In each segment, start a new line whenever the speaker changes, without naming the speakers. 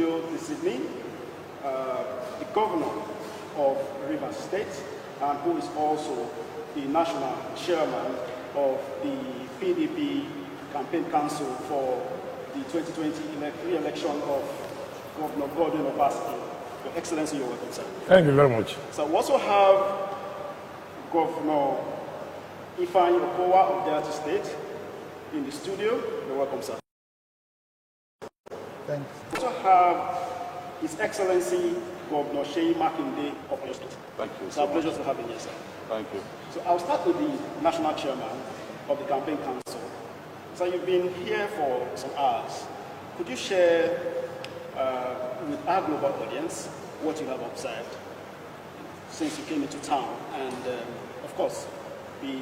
studio this evening the governor of Rivers State, and who is also the national chairman of the PDP campaign council for the 2020 re-election of Governor Godwin Obaseki. Your Excellency, you're welcome, sir.
Thank you very much.
So we also have Governor ifeanyo Okowa of Delta State in the studio. You're welcome, sir.
Thanks.
We also have His Excellency Governor H.E Makinde of Edo State.
Thank you.
It's our pleasure to have you here, sir.
Thank you.
So I'll start with the national chairman of the campaign council. So you've been here for some hours. Could you share with our global audience what you have observed since you came into town, and of course the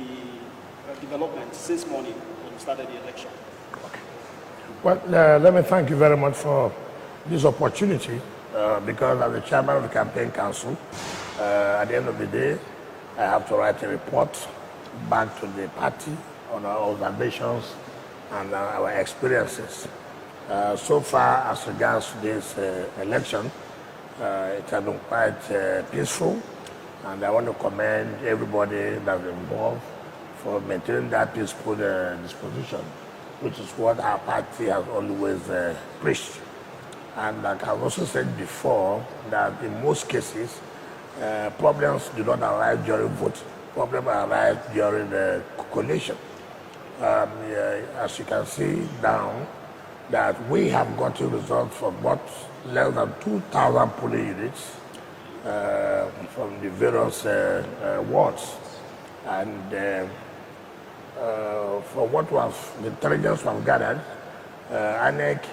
development since morning when you started the election?
Okay. Well, let me thank you very much for this opportunity because as the chairman of the campaign council, at the end of the day, I have to write a report back to the party on our observations and our experiences. So far, as regards this election, it has been quite peaceful, and I want to commend everybody that's involved for maintaining that peaceful disposition, which is what our party has always preached. And like I've also said before, that in most cases, problems do not arise during vote. Problems arise during the collation. As you can see down, that we have gotten results from about less than 2,000 polling units from the various wards. And for what was the intelligence was gathered, INEC,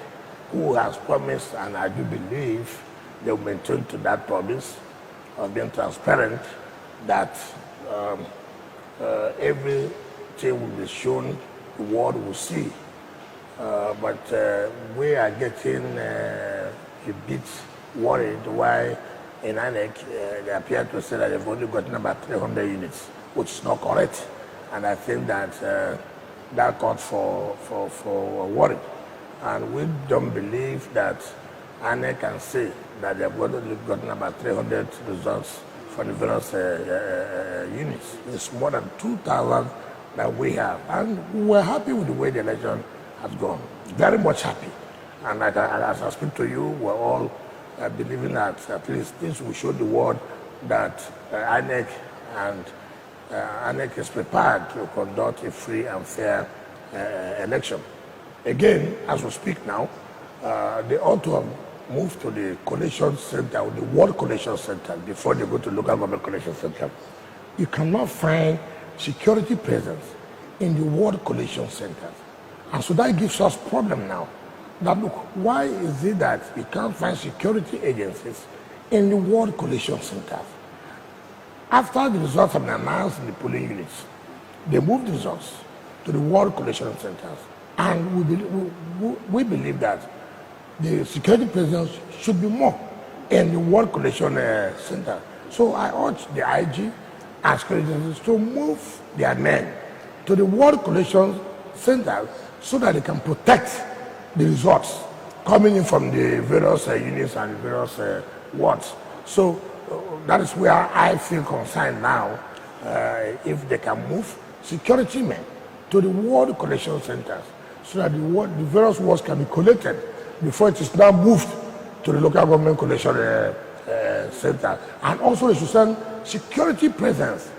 who has promised, and I do believe they will maintain to that promise of being transparent, that everything will be shown, the world will see. But we are getting a bit worried why in INEC they appear to say that they've only gotten about 300 units, which is not correct. And I think that that calls for worry. And we don't believe that INEC can say that they've only gotten about 300 results for the various units. It's more than 2,000 that we have. And we're happy with the way the election has gone. Very much happy. And as I speak to you, we're all believing that at least this will show the world that INEC is prepared to conduct a free and fair election. Again, as we speak now, they ought to have moved to the collation center, or the ward collation center, before they go to local government collation center. You cannot find security presence in the ward collation centers. And so that gives us a problem now. That look, why is it that you can't find security agencies in the ward collation centers? After the results have been announced in the polling units, they moved the results to the ward collation centers. And we believe that the security presence should be more in the ward collation center. So I urge the IG and security agencies to move their men to the ward collation center so that they can protect the results coming in from the various units and the various wards. So that is where I feel concerned now, if they can move security men to the ward collection centers so that the various wards can be collected before it is now moved to the local government collection center. And also they should send security presence,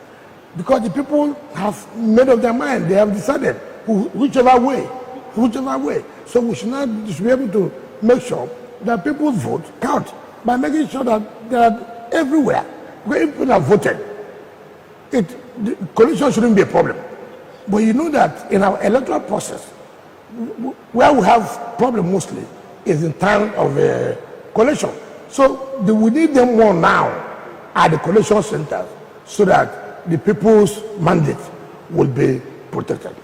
because the people have made up their mind. They have decided whichever way. So we should not be able to make sure that people's vote count by making sure that they are everywhere where people have voted. The coalition shouldn't be a problem. But you know that in our electoral process, where we have problem mostly is in time of coalition. So we need them more now at the coalition centers so that the people's mandate will be protected.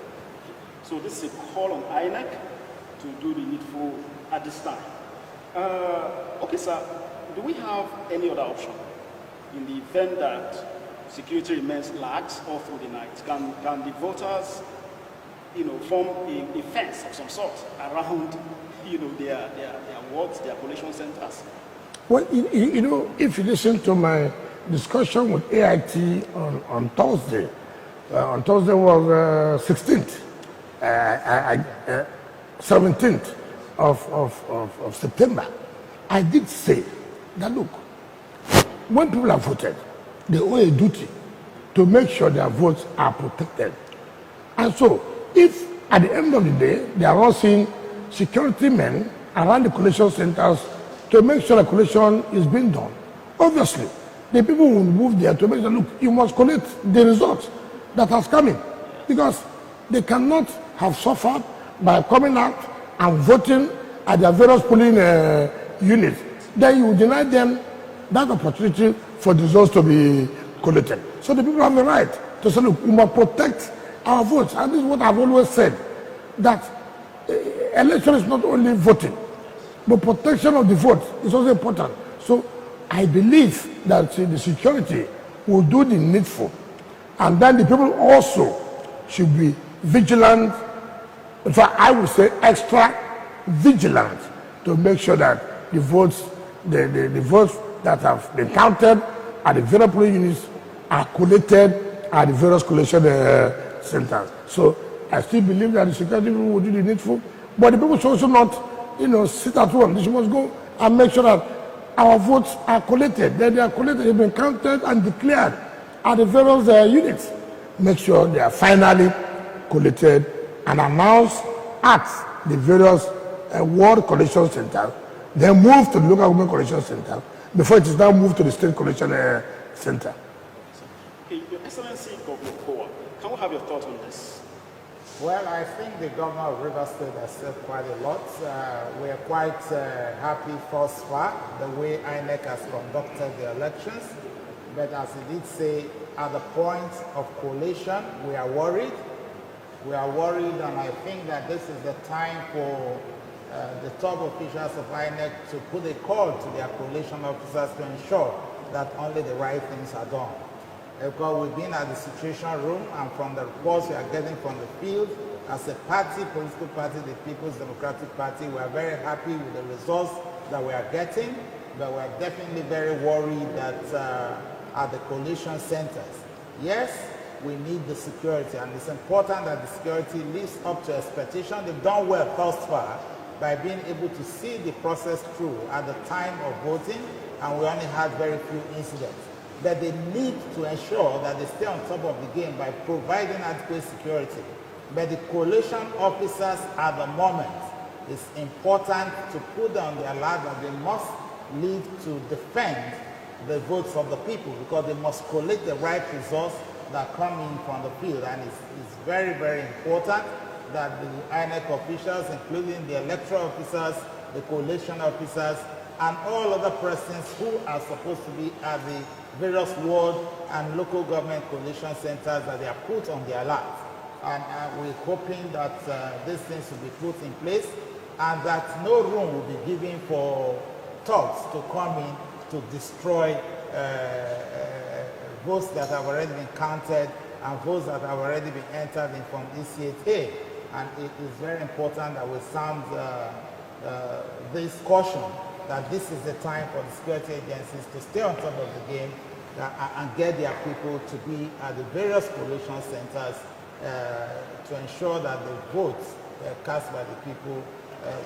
So this is a call on INEC to do the needful at this time. Okay, sir, do we have any other option in the event that security remains lax all through the night? Can the voters form a fence of some sort around, their wards, their collation centers?
Well, if you listen to my discussion with AIT on Thursday was 16th, 17th of September, I did say that, look, when people have voted, they owe a duty to make sure their votes are protected. And so, if at the end of the day, they are all seeing security men around the collation centers to make sure the collation is being done, obviously, the people will move there to make sure, look, you must collect the results that has come in. Because they cannot have suffered by coming out and voting at their various polling units. Then you deny them that opportunity for the results to be collected. So the people have the right to say, look, we must protect our votes. And this is what I've always said, that election is not only voting, but protection of the vote is also important. So I believe that the security will do the needful. And then the people also should be vigilant. In fact, I would say extra vigilant to make sure that the votes, the votes that have been counted at the various polling units are collected at the various collation centers. So I still believe that the security people will do the needful, but the people should also not, sit at home. They must go and make sure that our votes are collected. That they are collected, they've been counted and declared at the various units. Make sure they are finally collected and announced at the various ward collection centers, then move to the local government collection center before it is now moved to the state collection center.
Okay, Your Excellency, Governor Okowa, can we have your thoughts on this?
Well, I think the governor of Rivers State has said quite a lot. We are quite happy thus far the way INEC has conducted the elections. But as he did say, at the point of collation, we are worried. We are worried, and I think that this is the time for the top officials of INEC to put a call to their collation officers to ensure that only the right things are done. Because we've been at the situation room, and from the reports we are getting from the field, as a party, political party, the People's Democratic Party, we are very happy with the results that we are getting, but we are definitely very worried that at the collation centers, yes, we need the security, and it's important that the security lives up to expectation. They've done well thus far by being able to see the process through at the time of voting, and we only had very few incidents. But they need to ensure that they stay on top of the game by providing adequate security. But the collation officers at the moment, it's important to put on the alert that they must lead to defend the votes of the people, because they must collect the right results that come in from the field. And it's very, very important that the INEC officials, including the electoral officers, the collation officers, and all other persons who are supposed to be at the various ward and local government collation centers, that they are put on the alert. And we're hoping that these things will be put in place, and that no room will be given for thugs to come in to destroy votes that have already been counted and votes that have already been entered in from ECHA. And it is very important that we sound this caution, that this is the time for the security agencies to stay on top of the game and get their people to be at the various collation centers to ensure that the votes cast by the people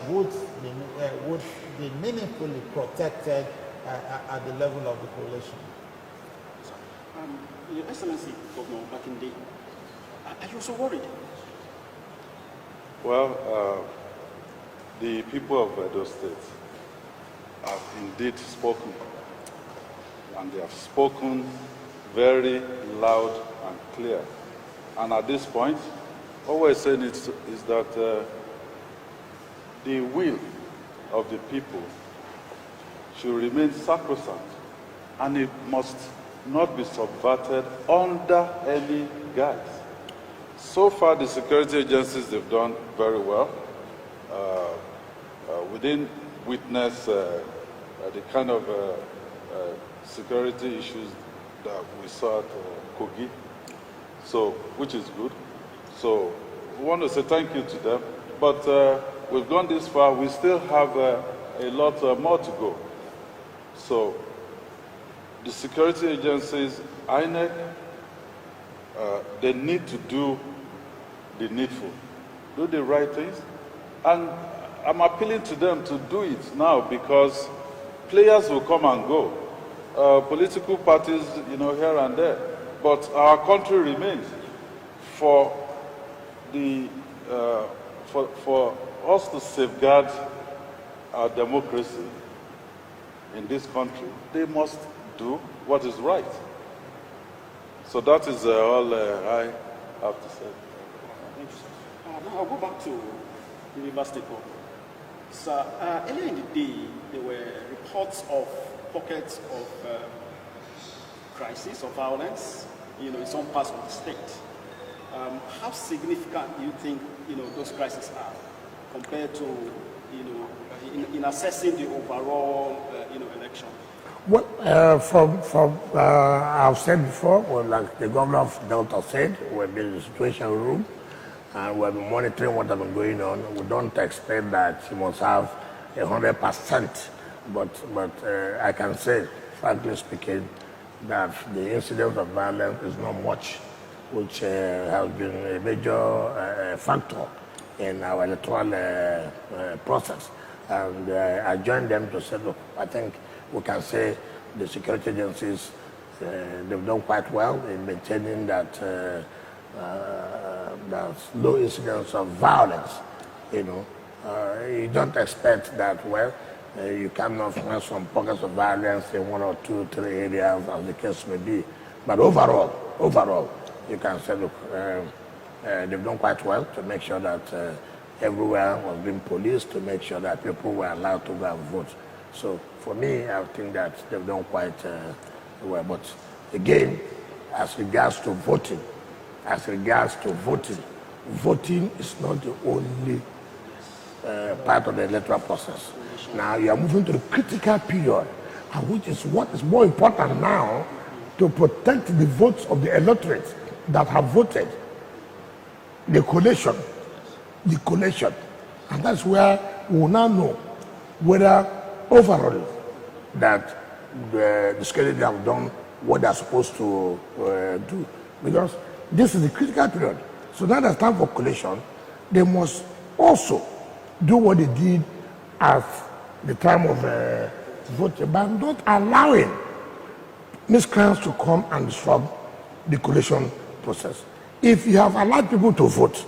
would be meaningfully protected at the level of the collation.
Your Excellency, Governor Makinde, are you also worried?
Well, the people of Edo State have indeed spoken, and they have spoken very loud and clear. And at this point, what we're saying is that the will of the people should remain sacrosanct, and it must not be subverted under any guise. So far, the security agencies, they've done very well. We didn't witness the kind of security issues that we saw at Kogi, so which is good. So want to say thank you to them, but we've gone this far. We still have a lot more to go. So the security agencies, INEC, they need to do the needful, do the right things, and I'm appealing to them to do it now, because players will come and go, political parties, here and there, but our country remains. For us to safeguard our democracy in this country, they must do what is right. So that is all I have to say.
Thank you, sir. Now I'll go back to the River State government. Sir, earlier in the day, there were reports of pockets of crisis or violence, in some parts of the state. How significant do you think, those crises are compared to, in assessing the overall, election?
Well, I've said before, well, like the governor of Delta said, we've been in the situation room and we've been monitoring what has been going on. We don't expect that he must have 100%, but I can say, frankly speaking, that the incidence of violence is not much, which has been a major factor in our electoral process. And I joined them to say, look, I think we can say the security agencies, they've done quite well in maintaining that low incidence of violence. You don't expect that, well, you cannot find some pockets of violence in 1 or 2, 3 areas, as the case may be. But overall, you can say, look, they've done quite well to make sure that everywhere was being policed, to make sure that people were allowed to go and vote. So for me, I think that they've done quite well. But again, as regards to voting, voting is not the only part of the electoral process. Now you are moving to the critical period, which is what is more important now, to protect the votes of the electorate that have voted. The collation, and that's where we will now know whether overall that the security have done what they are supposed to do, because this is the critical period. So now that's time for collation. They must also do what they did at the time of voting, but not allowing miscreants to come and disrupt the collation process. If you have allowed people to vote,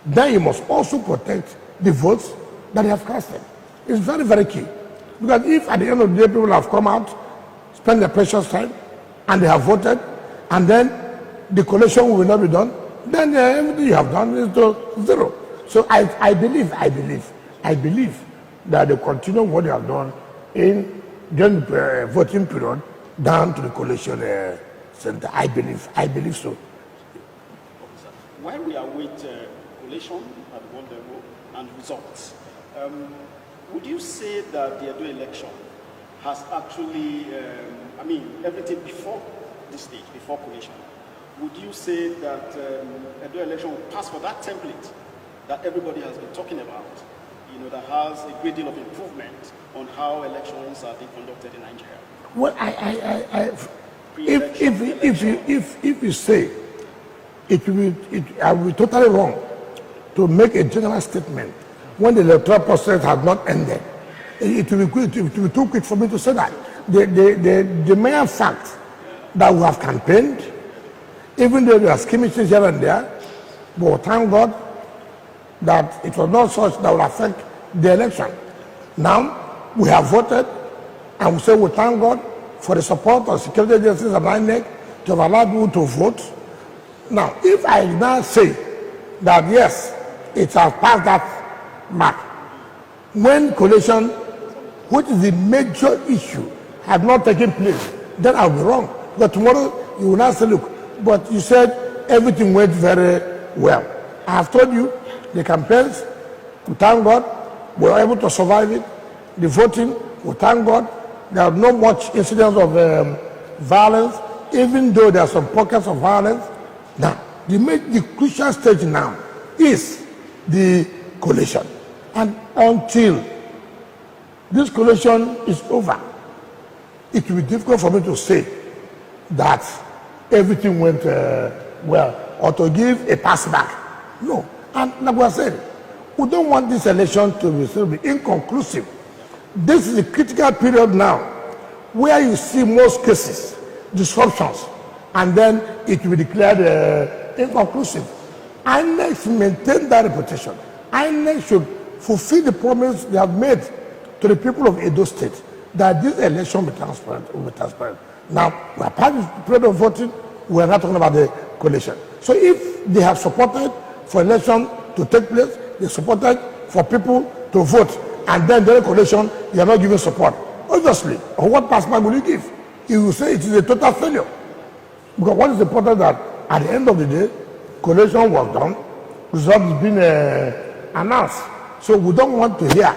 then you must also protect the votes that they have casted. It's very, very key. Because if at the end of the day people have come out, spent their precious time, and they have voted, and then the collation will not be done, then everything you have done is to zero. So I believe that they continue what they have done in during the voting period down to the collation center. I believe so.
While we await collation at one level and results, would you say that the Edo election has actually, everything before this stage, before collation, would you say that Edo election will pass for that template that everybody has been talking about, that has a great deal of improvement on how elections are being conducted in Nigeria?
Well, if you say I will be totally wrong to make a general statement when the electoral process has not ended. It will be too quick for me to say that. The mere fact that we have campaigned, even though there are skirmishes here and there, but thank God that it was not such that will affect the election. Now, we have voted, and we say we thank God for the support of security agencies and INEC to have allowed people to vote. Now, if I now say that yes, it has passed that mark, when collation, which is the major issue, has not taken place, then I'll be wrong. But tomorrow you will not say, look, but you said everything went very well. I have told you the campaigns, we thank God, we were able to survive it. The voting, we thank God, there are not much incidents of violence, even though there are some pockets of violence. Now, the crucial stage now is the coalition. And until this coalition is over, it will be difficult for me to say that everything went well, or to give a pass back. No. And like I said, we don't want this election to be inconclusive. This is a critical period now where you see most cases, disruptions, and then it will be declared inconclusive. INEC should maintain that reputation. INEC should fulfill the promise they have made to the people of Edo State that this election will be transparent. Now, we are part of the period of voting, we are not talking about the coalition. So if they have supported for election to take place, they supported for people to vote, and then during coalition, you are not giving support. Obviously, what passport will you give? You will say it is a total failure. Because what is important that at the end of the day, coalition was done, result has been announced. So we don't want to hear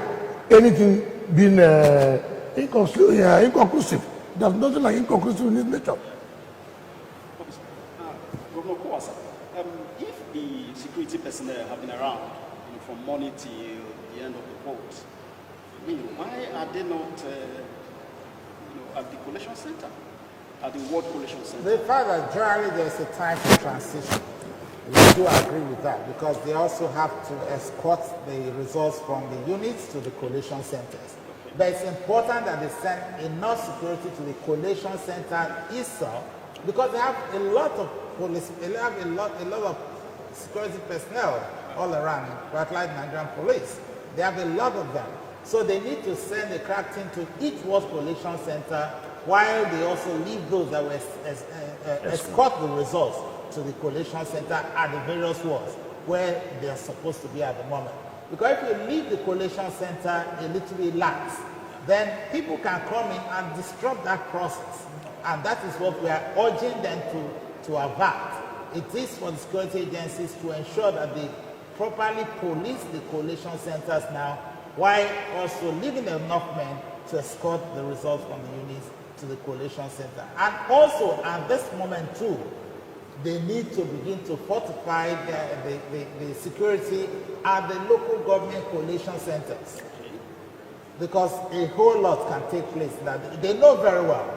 anything being inconclusive. There's nothing like inconclusive in this nature.
Governor Okowa, if the security personnel have been around from morning till the end of the vote, why are they not at the collation center, at the World Collation Center?
The fact that generally there's a time for transition, we do agree with that, because they also have to escort the results from the units to the collation centers. But it's important that they send enough security to the collation center itself, because they have a lot of police, they have a lot of security personnel all around, like Nigerian police. They have a lot of them. So they need to send a crack team to each ward collation center, while they also leave those that will escort the results to the collation center at the various wards where they are supposed to be at the moment. Because if you leave the collation center a little bit lax, then people can come in and disrupt that process. And that is what we are urging them to avert. It is for the security agencies to ensure that they properly police the collation centers now, while also leaving enough men to escort the results from the units to the collation center. And also, at this moment too, they need to begin to fortify the security at the local government collation centers, because a whole lot can take place. That they know very well,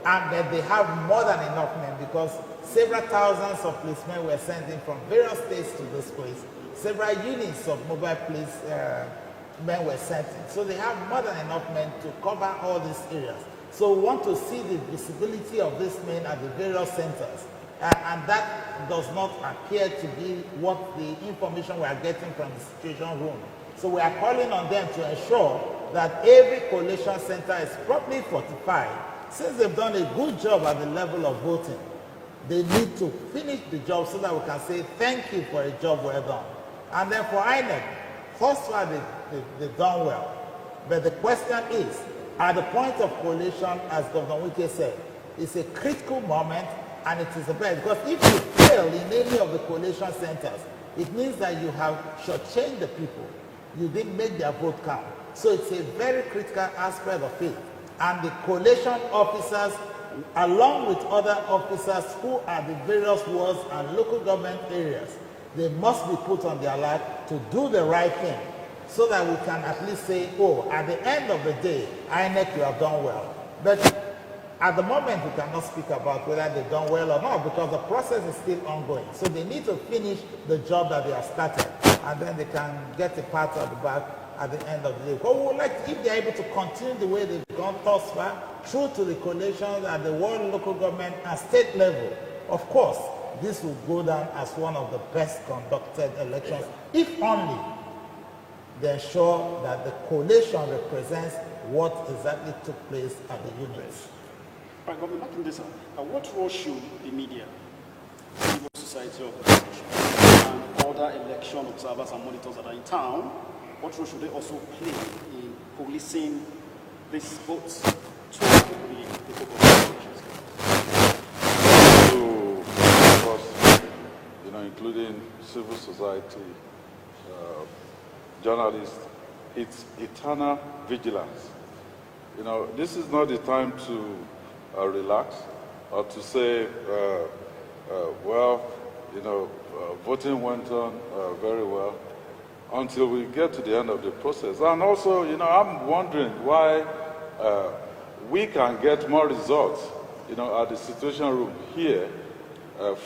and that they have more than enough men, because several thousands of policemen were sent in from various states to this place. Several units of mobile police men were sent in. So they have more than enough men to cover all these areas. So we want to see the visibility of these men at the various centers. And that does not appear to be what the information we are getting from the situation room. So we are calling on them to ensure that every collation center is properly fortified. Since they've done a good job at the level of voting, they need to finish the job so that we can say thank you for a job well done. And then for INEC, first far they've done well. But the question is, at the point of collation, as Governor Wike said, it's a critical moment, and it is the best. Because if you fail in any of the collation centers, it means that you have shortchanged the people. You didn't make their vote count. So it's a very critical aspect of it. And the collation officers, along with other officers who are the various wards and local government areas, they must be put on the alert to do the right thing, so that we can at least say, oh, at the end of the day, INEC, you have done well. But at the moment, we cannot speak about whether they've done well or not, because the process is still ongoing. So they need to finish the job that they have started, and then they can get a pat on the back at the end of the day. But we would like, if they're able to continue the way they've gone thus far, through to the coalitions at the world, local government, and state level, of course, this will go down as one of the best conducted elections, if only they ensure that the coalition represents what exactly took place at the units.
Right, Governor Makinde, what role should the media, civil society organizations, and other election observers and monitors that are in town, what role should they also play in policing these votes to the local government elections?
So, of course, including civil society, journalists, it's eternal vigilance. This is not the time to relax or to say, well, voting went on very well until we get to the end of the process. And also, you know, I'm wondering why we can get more results, you know, at the Situation Room here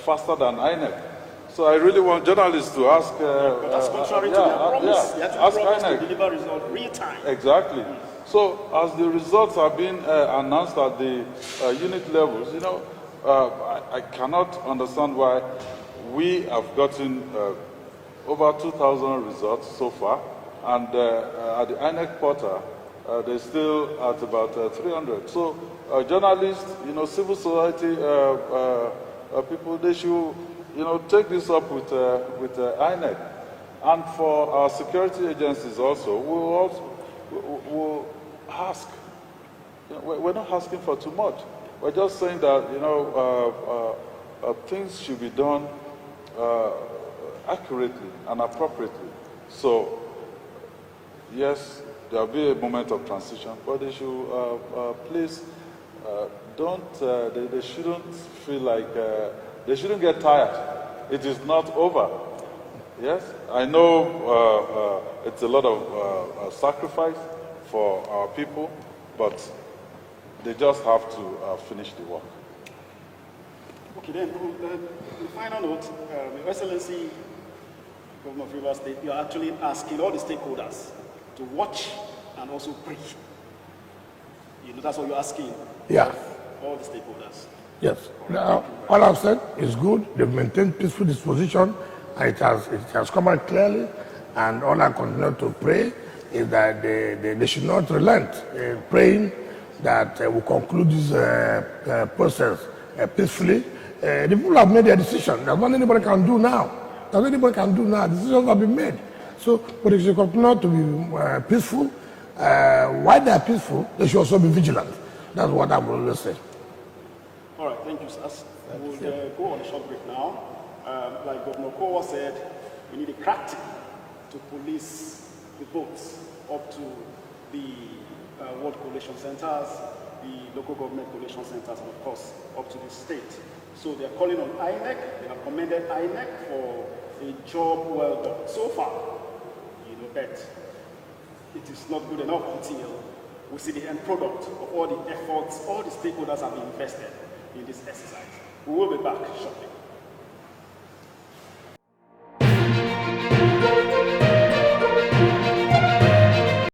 faster than INEC. So I really want journalists to ask.
But that's contrary to their promise. They actually promised to deliver results real time.
Exactly. So as the results are being announced at the unit levels, you know, I cannot understand why we have gotten over 2,000 results so far, and at the INEC portal, they're still at about 300. So journalists, you know, civil society people, they should, you know, take this up with INEC. And for our security agencies also, we'll ask. You know, we're not asking for too much. We're just saying that, you know, things should be done accurately and appropriately. So, yes, there'll be a moment of transition, but they should please they shouldn't feel like, they shouldn't get tired. It is not over. Yes, I know it's a lot of sacrifice for our people, but they just have to finish the work.
Okay, then, the final note, Your Excellency, Governor of Rivers State, you're actually asking all the stakeholders to watch and also pray. You know, that's what you're asking.
Yeah.
All the stakeholders.
Yes. Now, all I've said is good. They've maintained peaceful disposition, and it has come out clearly. And all I continue to pray is that they should not relent in praying that we conclude this process peacefully. The people have made their decision. There's nothing anybody can do now. There's nothing anybody can do now. Decisions have been made. So, but they should continue to be peaceful. While they are peaceful, they should also be vigilant. That's what I will always say.
All right, thank you, sirs. We'll go on a short break now. Like Governor Okowa said, we need a crack team to police the votes up to the ward collation centers, the local government collation centers, and of course, up to the state. So they're calling on INEC. They have commended INEC for a job well done. So far, you know, but it is not good enough until we see the end product of all the efforts all the stakeholders have invested in this exercise. We will be back shortly.